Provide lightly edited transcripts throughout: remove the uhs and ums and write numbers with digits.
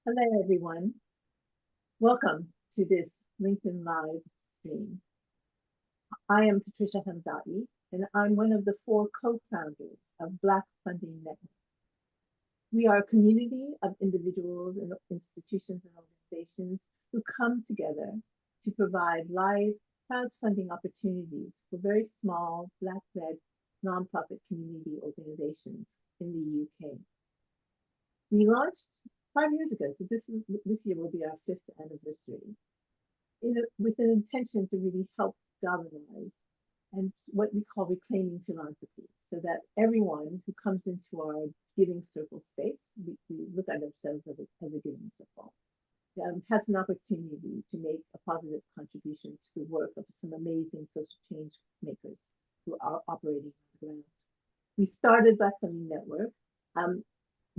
Hello, everyone. Welcome to this LinkedIn Live stream. I am Patricia Hamzahee, and I'm one of the four co-founders of Black Funding Network. We are a community of individuals and institutions and organizations who come together to provide live crowdfunding opportunities for very small Black-led nonprofit community organizations in the UK. We launched 5 years ago, so this year will be our 5th anniversary, with an intention to really help galvanize and what we call reclaiming philanthropy, so that everyone who comes into our giving circle space, we look at ourselves as a giving circle, has an opportunity to make a positive contribution to the work of some amazing social change makers who are operating on the ground. We started Black Funding Network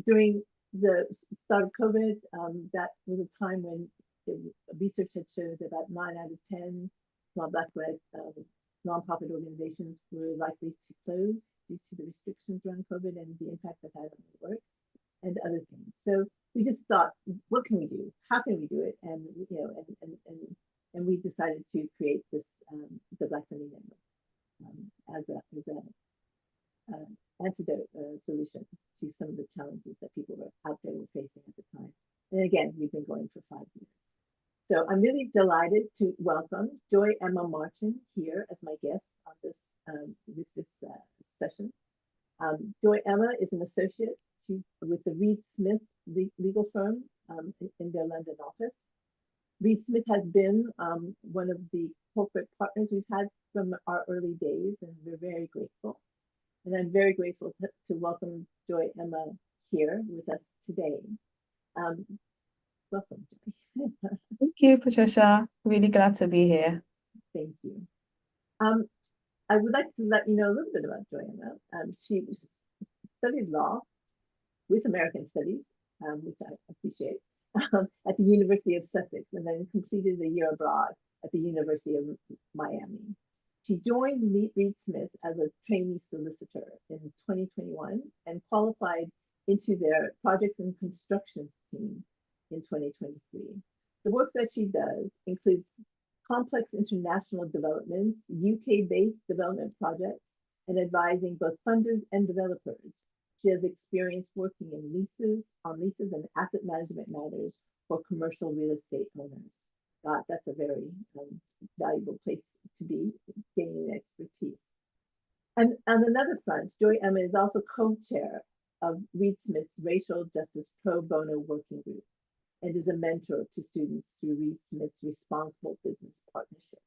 during the start of COVID. That was a time when research had showed that about 9 out of 10 small Black-led nonprofit organizations were likely to close due to the restrictions around COVID and the impact that had on their work and other things. So we just thought, what can we do? How can we do it? And we decided to create this the Black Funding Network as a antidote solution to some of the challenges that people were out there were facing at the time. And again, we've been going for 5 years. So I'm really delighted to welcome Joy Emma Martin here as my guest on this session. Joy Emma is an associate with the Reed Smith legal firm in their London office. Reed Smith has been one of the corporate partners we've had from our early days, and we're very grateful. And I'm very grateful to welcome Joy Emma here with us today. Welcome, Joy. Thank you, Patricia. Really glad to be here. Thank you. I would like to let you know a little bit about Joy Emma. She studied law with American Studies, which I appreciate, at the University of Sussex, and then completed a year abroad at the University of Miami. She joined Reed Smith as a trainee solicitor in 2021 and qualified into their projects and constructions team in 2023. The work that she does includes complex international developments, UK-based development projects, and advising both funders and developers. She has experience working on leases and asset management matters for commercial real estate owners. That's a very valuable place to be, gaining expertise. And on another front, Joy Emma is also co-chair of Reed Smith's Racial Justice Pro Bono Working Group and is a mentor to students through Reed Smith's Responsible Business Partnerships.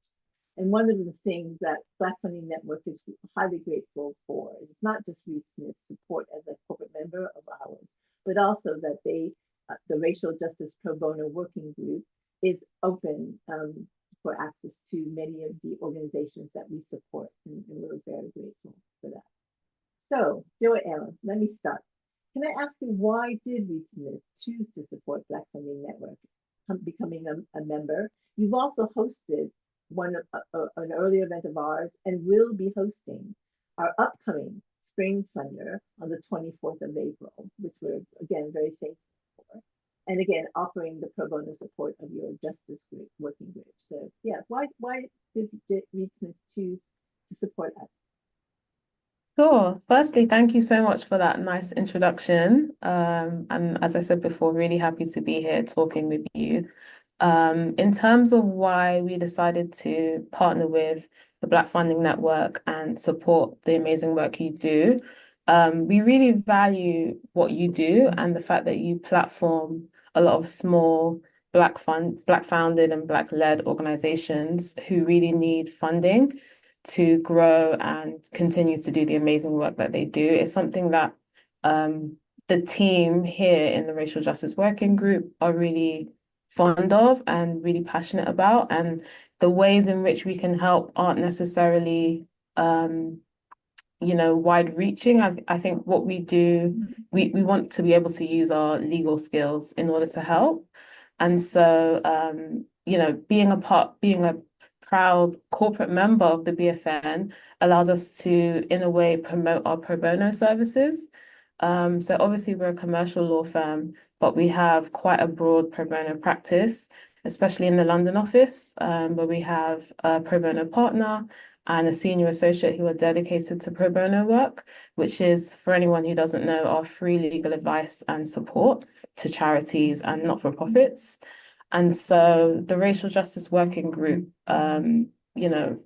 And one of the things that Black Funding Network is highly grateful for is not just Reed Smith's support as a corporate member of ours, but also that the Racial Justice Pro Bono Working Group is open for access to many of the organizations that we support, and we're very grateful for that. So, Joy Emma, let me start. Can I ask you, why did Reed Smith choose to support Black Funding Network, becoming a member? You've also hosted an earlier event of ours and will be hosting our upcoming Spring Funder on the 24th of April, which we're, again, very thankful for. And again, offering the pro bono support of your justice group, working group. So yeah, why did Reed Smith choose to support us? Sure. Firstly, thank you so much for that nice introduction. And as I said before, really happy to be here talking with you. In terms of why we decided to partner with the Black Funding Network and support the amazing work you do, we really value what you do and the fact that you platform a lot of small Black founded and Black led organizations who really need funding to grow and continue to do the amazing work that they do. It's something that the team here in the Racial Justice Working Group are really fond of and really passionate about. And the ways in which we can help aren't necessarily wide reaching. I think what we do, we want to be able to use our legal skills in order to help. And so, being a proud corporate member of the BFN allows us to, in a way, promote our pro bono services. So obviously we're a commercial law firm, but we have quite a broad pro bono practice, especially in the London office, where we have a pro bono partner and a senior associate who are dedicated to pro bono work, which is, for anyone who doesn't know, our free legal advice and support to charities and not-for-profits. And so the Racial Justice Working Group, you know,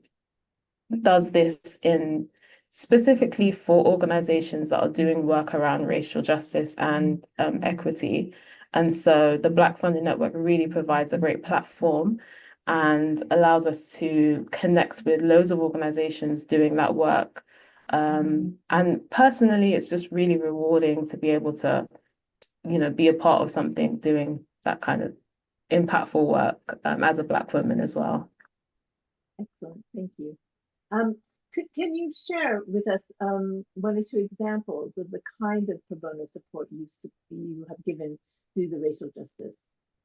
does this in specifically for organizations that are doing work around racial justice and equity. And so the Black Funding Network really provides a great platform and allows us to connect with loads of organizations doing that work. And personally, it's just really rewarding to be able to, be a part of something doing that kind of impactful work as a Black woman as well. Excellent, thank you. Um, can you share with us one or two examples of the kind of pro bono support you have given to the racial justice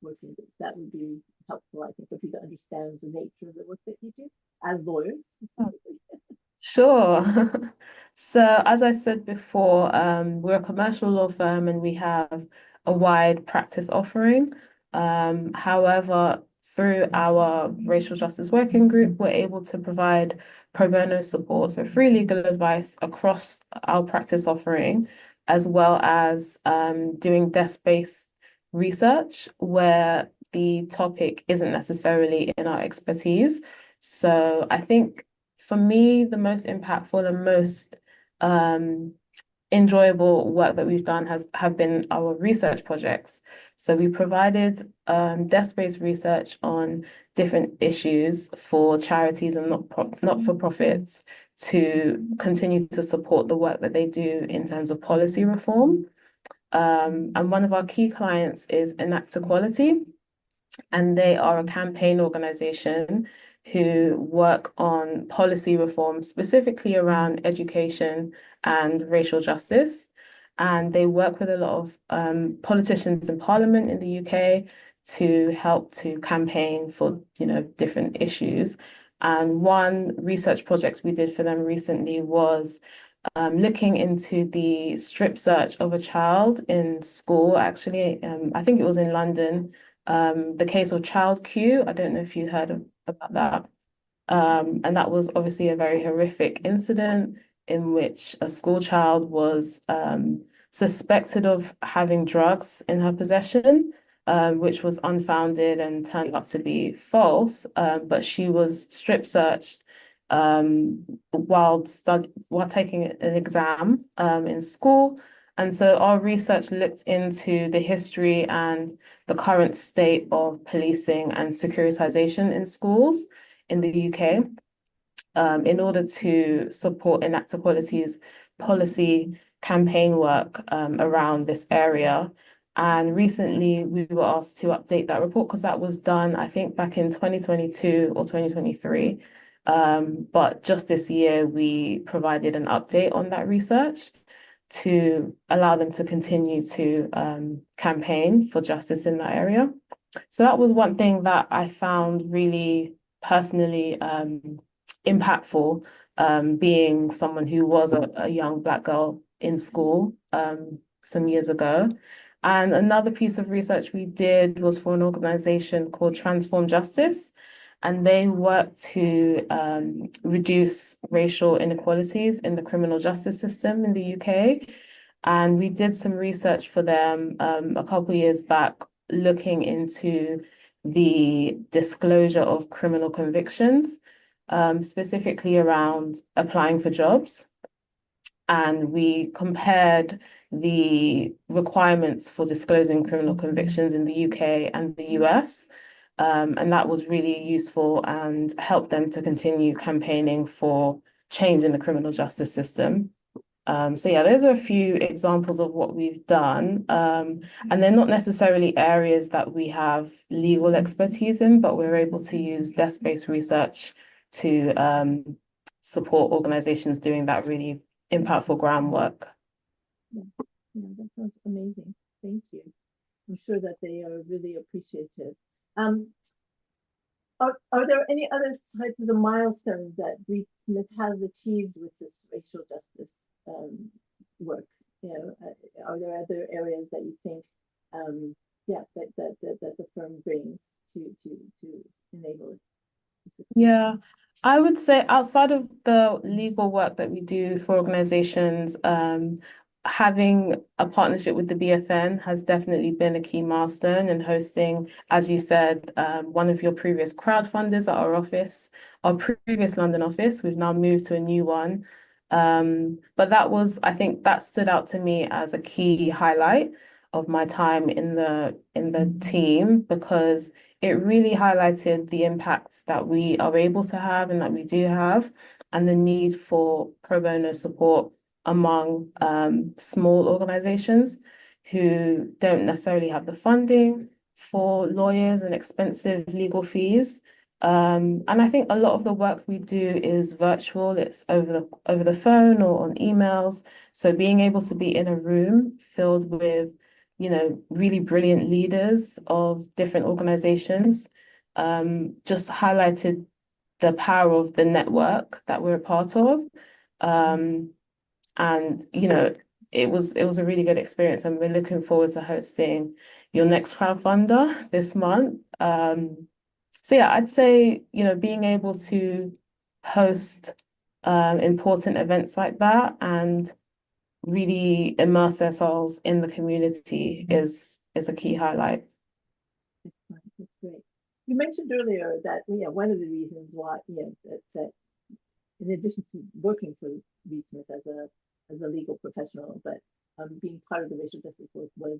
working group? That would be helpful, I think, for people to understand the nature of the work that you do as lawyers. Sure. So as I said before, we're a commercial law firm and we have a wide practice offering. However, through our racial justice working group, we're able to provide pro bono support, so free legal advice across our practice offering, as well as doing desk-based research where the topic isn't necessarily in our expertise. So I think for me, the most impactful and most enjoyable work that we've done have been our research projects. So we provided desk-based research on different issues for charities and not-for-profits to continue to support the work that they do in terms of policy reform. And one of our key clients is Enact Equality, and they are a campaign organization who work on policy reform, specifically around education and racial justice. And they work with a lot of politicians in Parliament in the UK to help to campaign for, different issues. And one research project we did for them recently was looking into the strip search of a child in school. Actually, I think it was in London, the case of Child Q. I don't know if you heard about that. And that was obviously a very horrific incident in which a school child was suspected of having drugs in her possession, which was unfounded and turned out to be false. But she was strip searched while taking an exam in school. And so our research looked into the history and the current state of policing and securitization in schools in the UK in order to support Enact Equality's policy campaign work around this area. And recently we were asked to update that report because that was done, I think, back in 2022 or 2023. But just this year, we provided an update on that research to allow them to continue to campaign for justice in that area. So that was one thing that I found really personally impactful, being someone who was a young Black girl in school some years ago. And another piece of research we did was for an organization called Transform Justice, and they work to reduce racial inequalities in the criminal justice system in the UK. And we did some research for them a couple of years back, looking into the disclosure of criminal convictions, specifically around applying for jobs. And we compared the requirements for disclosing criminal convictions in the UK and the US. And that was really useful and helped them to continue campaigning for change in the criminal justice system. So yeah, those are a few examples of what we've done. And they're not necessarily areas that we have legal expertise in, but we're able to use desk-based research to support organizations doing that really impactful groundwork. Yeah, that sounds amazing. Thank you. I'm sure that they are really appreciative. Are there any other types of milestones that Smith has achieved with this racial justice work? are there other areas that you think, yeah, that the firm brings to enable it to succeed? Yeah, I would say outside of the legal work that we do for organizations, having a partnership with the BFN has definitely been a key milestone, and hosting, as you said, one of your previous crowdfunders at our office, our previous London office. We've now moved to a new one. But that was, I think that stood out to me as a key highlight of my time in the team, because it really highlighted the impacts that we are able to have and that we do have, and the need for pro bono support among small organizations who don't necessarily have the funding for lawyers and expensive legal fees. And I think a lot of the work we do is virtual. It's over the phone or on emails. So being able to be in a room filled with, really brilliant leaders of different organizations, just highlighted the power of the network that we're a part of. Um, and it was a really good experience, and we're looking forward to hosting your next crowdfunder this month. So yeah, I'd say, being able to host important events like that and really immerse ourselves in the community is a key highlight. That's great. You mentioned earlier that, one of the reasons why, that in addition to working for Reed Smith as a legal professional, but being part of the racial justice work was,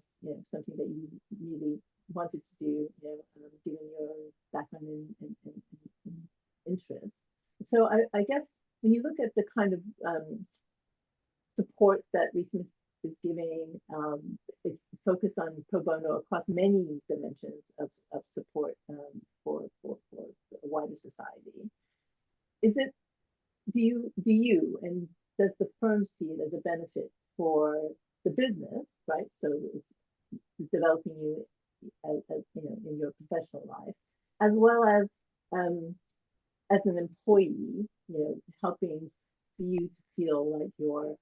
something that you really wanted to do, given your background and interest. So I guess when you look at the kind of support that Reed Smith is giving, it's focused on pro bono across many dimensions of support for the wider society. Is it do you and does the firm see it as a benefit for the business, right? So it's developing you as in your professional life, as well as an employee, helping you to feel like you're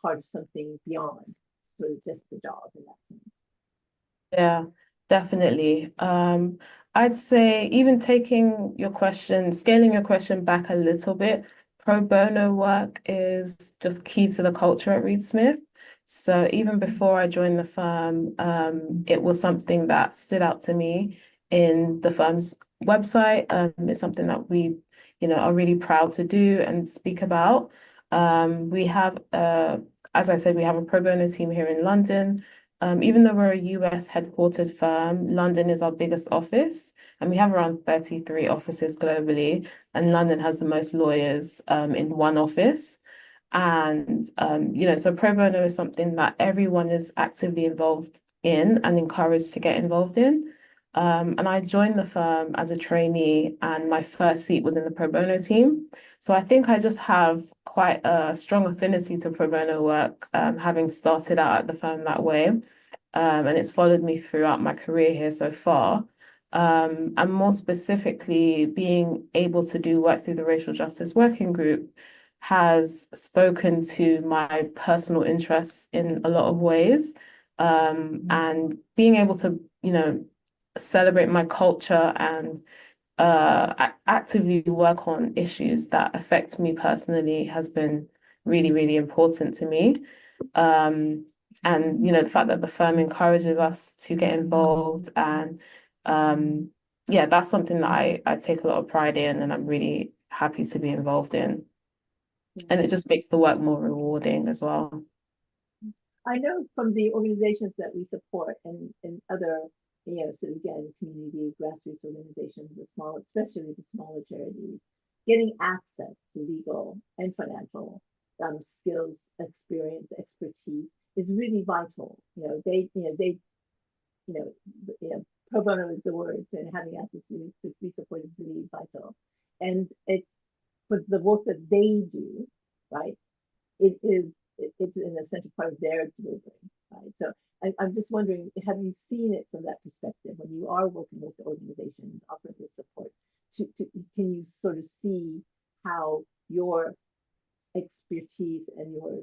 part of something beyond sort of just the job in that sense. Yeah, definitely. I'd say even scaling your question back a little bit, pro bono work is just key to the culture at Reed Smith. So even before I joined the firm, it was something that stood out to me in the firm's website. It's something that we, are really proud to do and speak about. We have, as I said, we have a pro bono team here in London. Even though we're a US headquartered firm, London is our biggest office, and we have around 33 offices globally, and London has the most lawyers in one office. And so pro bono is something that everyone is actively involved in and encouraged to get involved in. And I joined the firm as a trainee, and my first seat was in the pro bono team. So I think I just have quite a strong affinity to pro bono work, having started out at the firm that way. And it's followed me throughout my career here so far. And more specifically, being able to do work through the Racial Justice Working Group has spoken to my personal interests in a lot of ways. And being able to, celebrate my culture and actively work on issues that affect me personally has been really, really important to me. And the fact that the firm encourages us to get involved, and yeah, that's something that I take a lot of pride in, and I'm really happy to be involved in. And it just makes the work more rewarding as well. I know from the organizations that we support and other, so again, community grassroots organizations, especially the smaller charities, getting access to legal and financial skills, experience, expertise is really vital. You know, pro bono is the word, and having access to free support is really vital. And it's for the work that they do, right? It's an essential part of their delivery, right? So I'm just wondering, have you seen it from that perspective when you are working with the organizations offering this support? Can you sort of see how your expertise and your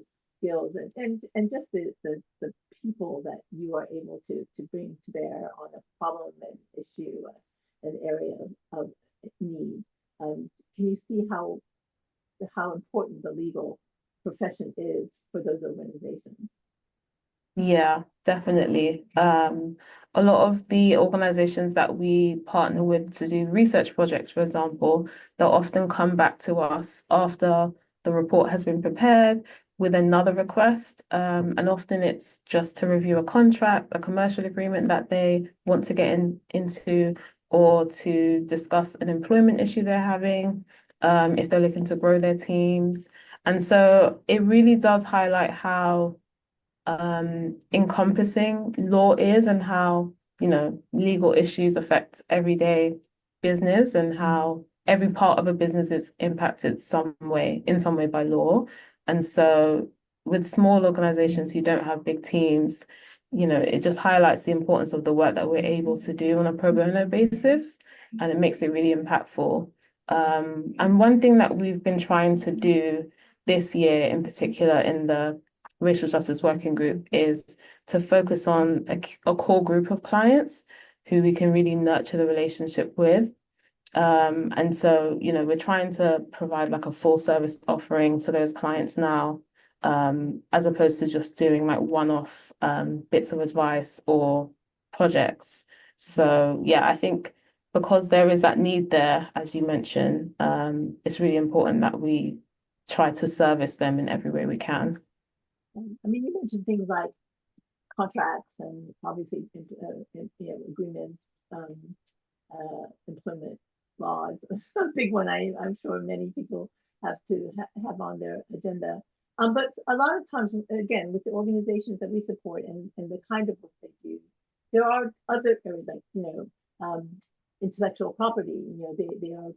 skills and just the people that you are able to bring to bear on a problem and issue, an area of need. Can you see how important the legal profession is for those organizations? Yeah, definitely. A lot of the organizations that we partner with to do research projects, for example, they'll often come back to us after the report has been prepared with another request. And often it's just to review a contract, a commercial agreement that they want to get into, or to discuss an employment issue they're having, if they're looking to grow their teams. And so it really does highlight how encompassing law is, and how, legal issues affect everyday business, and how every part of a business is impacted in some way by law. And so with small organizations who don't have big teams, it just highlights the importance of the work that we're able to do on a pro bono basis, and it makes it really impactful. And one thing that we've been trying to do this year in particular in the Racial Justice Working Group is to focus on a core group of clients who we can really nurture the relationship with. And so, we're trying to provide like a full service offering to those clients now, as opposed to just doing like one-off bits of advice or projects. So yeah, I think because there is that need there, as you mentioned, it's really important that we try to service them in every way we can. I mean, you mentioned things like contracts and obviously agreements, employment laws, a big one. I'm sure many people have to have on their agenda. But a lot of times, again, with the organizations that we support and the kind of work they do, there are other areas like intellectual property. They are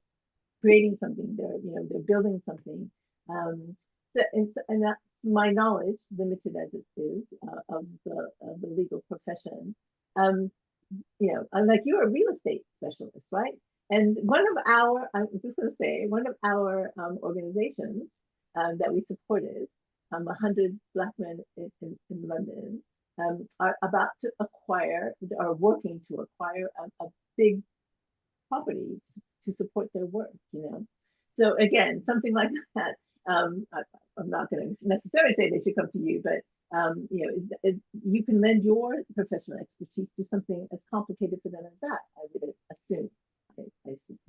creating something. They're building something. And that my knowledge, limited as it is, of the legal profession, like you're a real estate specialist, right? And I'm just going to say, one of our organizations that we supported, 100 Black men in London, are about to acquire, are working to acquire a big property to support their work. So again, something like that. I'm not going to necessarily say they should come to you, but you can lend your professional expertise to something as complicated for them as that. I would assume. I assume.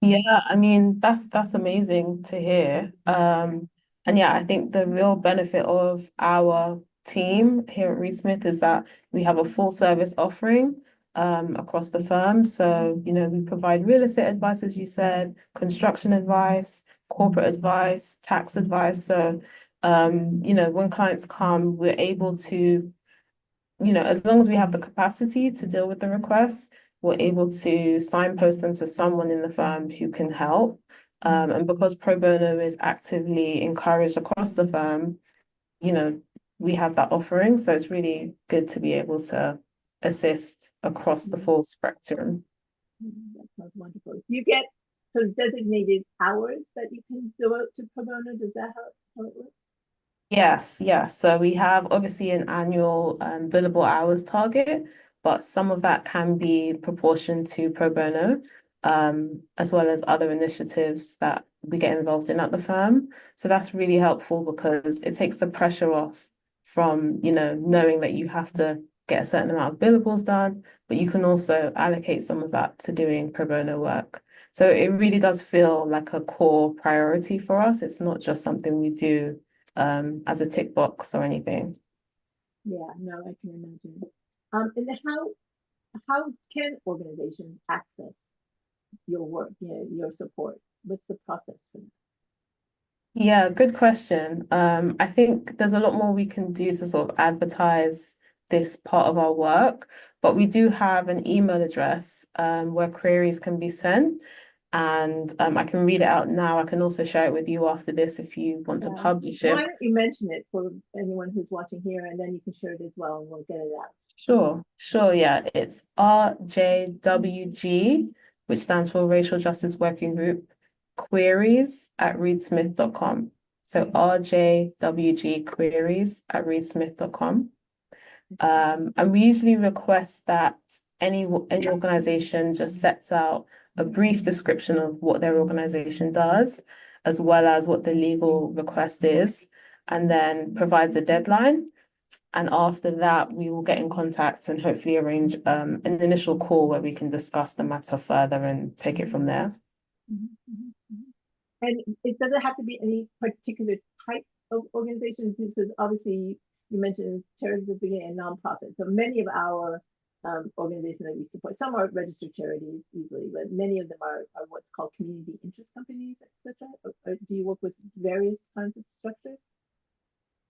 Yeah, I mean that's amazing to hear. And yeah, I think the real benefit of our team here at Reed Smith is that we have a full service offering across the firm. So, we provide real estate advice, as you said, construction advice, corporate advice, tax advice. So, when clients come, we're able to, as long as we have the capacity to deal with the requests, we're able to signpost them to someone in the firm who can help. And because pro bono is actively encouraged across the firm, we have that offering. So it's really good to be able to assist across the full spectrum. That sounds wonderful. Do you get sort of designated hours that you can devote to pro bono? Does that how it works? Yes, yes. So we have obviously an annual billable hours target, but some of that can be proportioned to pro bono, as well as other initiatives that we get involved in at the firm. So that's really helpful because it takes the pressure off from, knowing that you have to get a certain amount of billables done, but you can also allocate some of that to doing pro bono work. So it really does feel like a core priority for us. It's not just something we do as a tick box or anything. Yeah, no, I can imagine. And how can organizations access your work, your support? What's the process for that? Yeah, good question. I think there's a lot more we can do to sort of advertise this part of our work, but we do have an email address where queries can be sent, and I can read it out now. I can also share it with you after this if you want to publish Why it. don't you mention it for anyone who's watching here, and then you can share it as well, and we'll get it out. Sure, sure, yeah. It's RJWG, which stands for Racial Justice Working Group, queries at reedsmith.com. So rjwgqueries@reedsmith.com. And we usually request that any organization just sets out a brief description of what their organization does, as well as what the legal request is, and then provides a deadline. And after that, we will get in contact and hopefully arrange an initial call where we can discuss the matter further and take it from there. Mhm, mhm, mhm. And it doesn't have to be any particular type of organization, because obviously you mentioned charities of being and nonprofits. So many of our organizations that we support, some are registered charities easily, but many of them are what's called community interest companies, etc. Or do you work with various kinds of structures?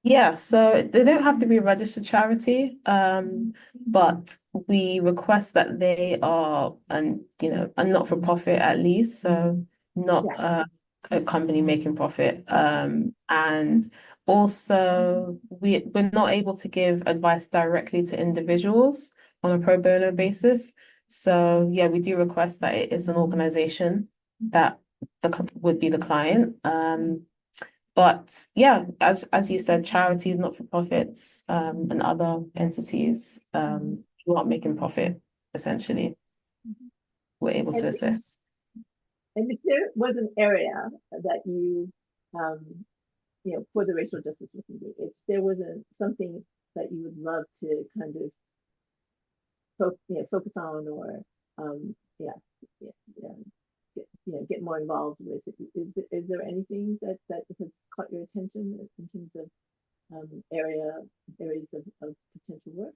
Yeah, so they don't have to be a registered charity, but we request that they are a not-for-profit at least, so not Yeah. a company making profit. And also we're not able to give advice directly to individuals on a pro bono basis. So yeah, we do request that it is an organization that would be the client. But yeah, as you said, charities, not-for-profits, and other entities who aren't making profit, essentially, Mhm. we're able to And assist. and if there was an area that um, for the racial justice working group, if there was something that you would love to kind of focus on, or yeah, yeah, yeah, get more involved with, is there anything that has caught your attention in terms of areas of potential work?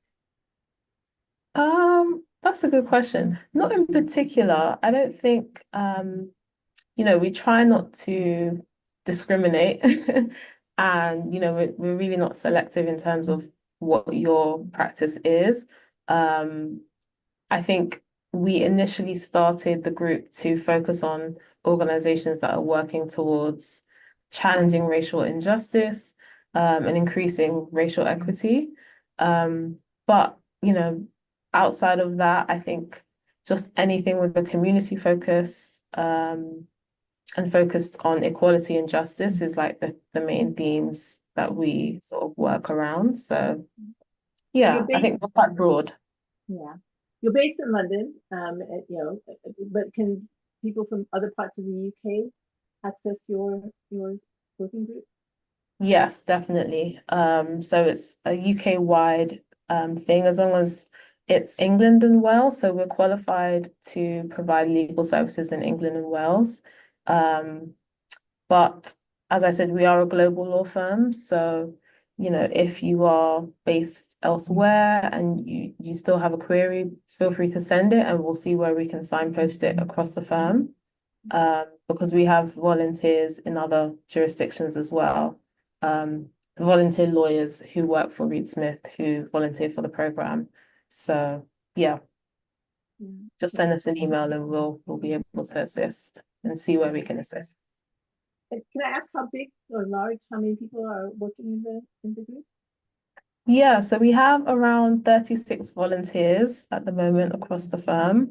That's a good question. Not in particular. I don't think we try not to discriminate and we're really not selective in terms of what your practice is. Um, I think we initially started the group to focus on organizations that are working towards challenging racial injustice, and increasing racial equity. But, outside of that, I think just anything with a community focus, and focused on equality and justice is like the main themes that we sort of work around. So And you're yeah, I based, think we're quite broad. yeah, you're based in London, but can people from other parts of the UK access your working group? Yes, definitely. So it's a UK-wide thing, as long as it's England and Wales. So we're qualified to provide legal services in England and Wales. Um, but as I said, we are a global law firm. So, if you are based elsewhere and you still have a query, feel free to send it and we'll see where we can signpost it across the firm. Because we have volunteers in other jurisdictions as well. Volunteer lawyers who work for Reed Smith who volunteer for the program. So yeah, Yeah. just send us an email and we'll be able to assist and see where we can assist. And can I ask how big or large, how many people are working in the group? Yeah, so we have around 36 volunteers at the moment across the firm,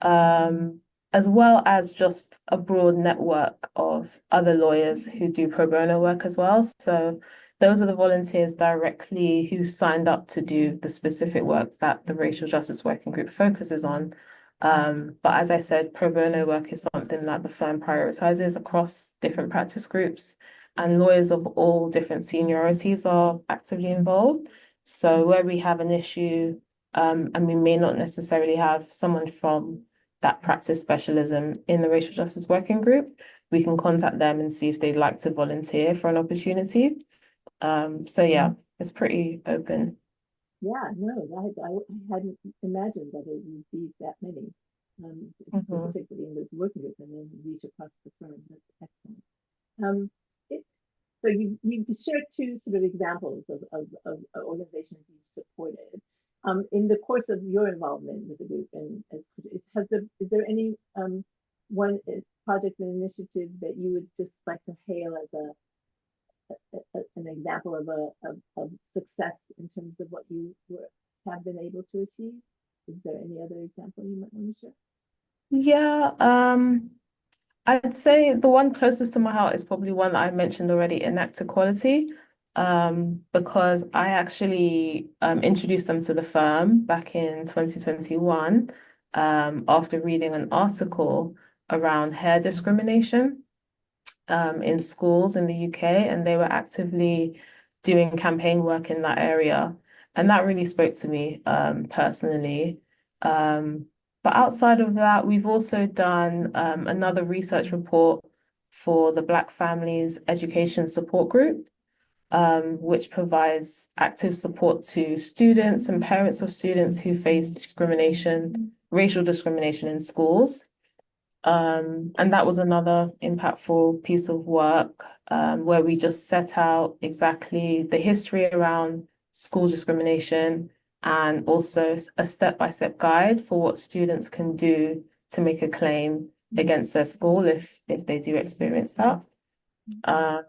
um, as well as just a broad network of other lawyers who do pro bono work as well. So those are the volunteers directly who signed up to do the specific work that the Racial Justice Working Group focuses on. But as I said, pro bono work is something that the firm prioritizes across different practice groups, and lawyers of all different seniorities are actively involved. So where we have an issue, and we may not necessarily have someone from that practice specialism in the Racial Justice Working Group, we can contact them and see if they'd like to volunteer for an opportunity. So yeah, it's pretty open. Yeah, no, I hadn't imagined that it would be that many, Mhm. specifically in the working group, and then reach across the firm. That's excellent. Um, it, so you shared two sort of examples of organizations you've supported. In the course of your involvement with the group, and is there any one project and initiative that you would just like to hail as an example of success in terms of what have been able to achieve? Is there any other example you might want to share? Yeah, I'd say the one closest to my heart is probably one that I mentioned already, Enact Equality, because I actually introduced them to the firm back in 2021 after reading an article around hair discrimination in schools in the UK, and they were actively doing campaign work in that area. And that really spoke to me personally. Um, but outside of that, we've also done another research report for the Black Families Education Support Group, which provides active support to students and parents of students who face discrimination, racial discrimination in schools. And that was another impactful piece of work where we just set out exactly the history around school discrimination and also a step-by-step guide for what students can do to make a claim against their school if they do experience that. Um,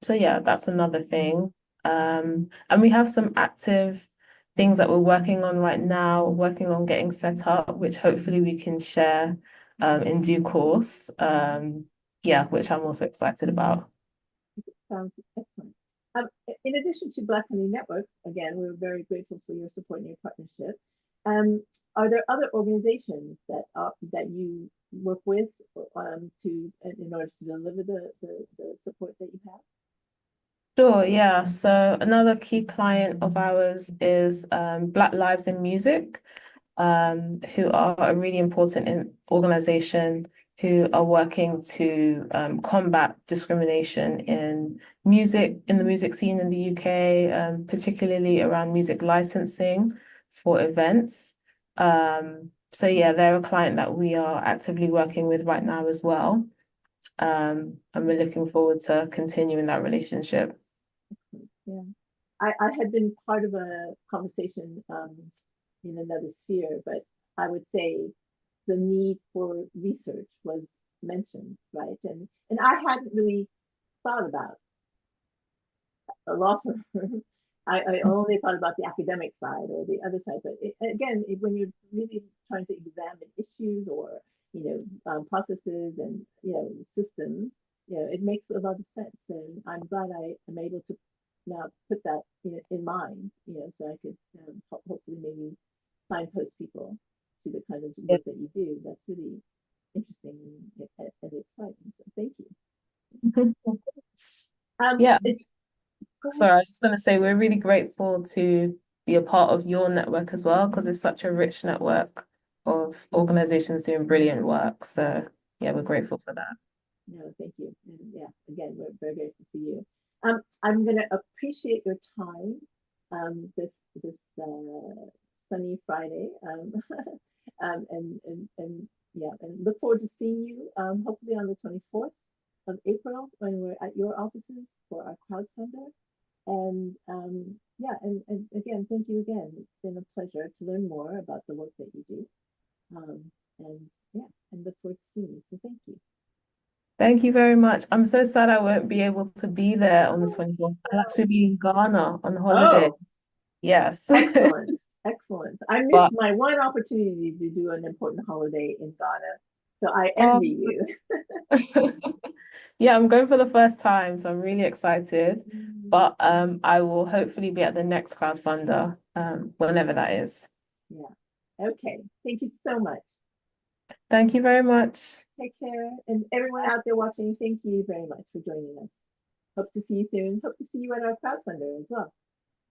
so yeah, that's another thing. And we have some active things that we're working on right now, working on getting set up, which hopefully we can share in due course. Yeah, which I'm also excited about. Sounds excellent. In addition to Black Family Network, again, we're very grateful for your support and your partnership. Are there other organizations that you work with in order to deliver the support that you have? Sure, yeah. So another key client of ours is Black Lives in Music, who are a really important organization who are working to combat discrimination in the music scene in the UK, particularly around music licensing for events. So yeah, they're a client that we are actively working with right now as well. And we're looking forward to continuing that relationship. Yeah. I had been part of a conversation in another sphere, but I would say the need for research was mentioned, right? And I hadn't really thought about a law firm. I only thought about the academic side or the other side, but again, when you're really trying to examine issues or processes and systems, it makes a lot of sense, and I'm glad I am able to now put that in mind, so I could hopefully maybe signpost people to the kind of Yeah. work that you do. That's really interesting and exciting. So thank you. Um, Yeah. it, Go ahead. Sorry, I was just going to say we're really grateful to be a part of your network as well, because it's such a rich network of organizations doing brilliant work. So yeah, we're grateful for that. No, thank you. And yeah, again, we're very grateful for you. I'm going to appreciate your time this sunny Friday. And yeah, and look forward to seeing you hopefully on the 24th of April when we're at your offices for our crowdfunder. And yeah, and again, thank you again. It's been a pleasure to learn more about the work that you do. And yeah, and look forward to seeing you. So thank you. Thank you very much. I'm so sad I won't be able to be there on the Oh, 24th. I'll no. actually be in Ghana on holiday. Oh, Yes. excellent. Excellent. I missed But my one opportunity to do an important holiday in Ghana. So I envy um, you. yeah, I'm going for the first time, so I'm really excited. Mm, But I will hopefully be at the next crowdfunder, whenever that is. yeah. Okay. Thank you so much. Thank you very much. Take care. And everyone out there watching, thank you very much for joining us. Hope to see you soon. Hope to see you at our crowdfunder as well.